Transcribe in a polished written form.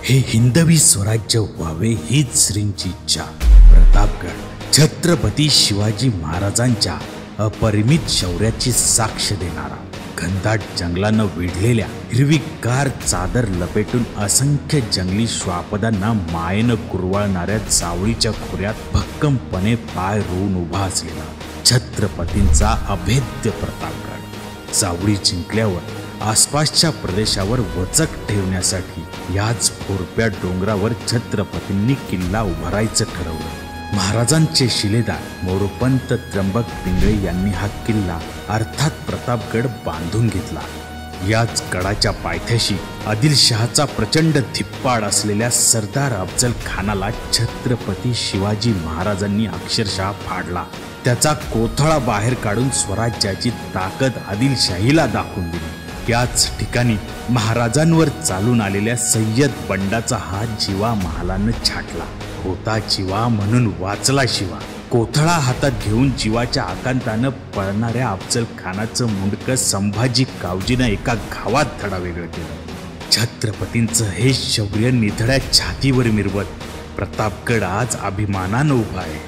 हे हिंदवी स्वराज्य व्हावे हीच श्रींची इच्छा। प्रतापगड छत्रपती शिवाजी महाराजांच्या अपरिमित शौर्याची साक्ष देणारा, घनदाट जंगलानं वेढलेल्या हिरवीगार चादर लपेटून असंख्य जंगली श्वापदांना मायेनं कुरवाळणाऱ्या जावळीच्या खोऱ्यात भक्कमपणे पाय रोवून उभा असलेला छत्रपतींचा अभेद्य प्रतापगड। जावळी जिंकल्यावर आसपासच्या प्रदेशावर वचक ठेवण्यासाठी याच फोरप्या डोंगरावर छत्रपतींनी किल्ला उभारायचं ठरवलं। महाराजांचे शिलेदार मोरोपंत त्र्यंबक पिंगळे यांनी हा किल्ला अर्थात प्रतापगड बांधून घेतला। याच गडाच्या पायथ्याशी आदिलशहाचा प्रचंड धिप्पाड असलेल्या सरदार अफजल खानाला छत्रपती शिवाजी महाराजांनी अक्षरशः फाडला। त्याचा कोथळा बाहेर काढून स्वराज्याची ताकद आदिलशाहीला दाखवून दिली। याच ठिकाणी महाराजांवर चालून आलेल्या सय्यद बंडाचा हात जीवा महालानं छाटला। होता जीवा म्हणून वाचला शिवा। कोथळा हातात घेऊन जीवाच्या आकांतानं पळणाऱ्या अफजल खानाचं मुंडकं संभाजी कावजीनं एका घावात धडावेगळं केलं। छत्रपतींचं हे शौर्य निधड्या छातीवर मिरवत प्रतापगड आज अभिमानानं उभा आहे।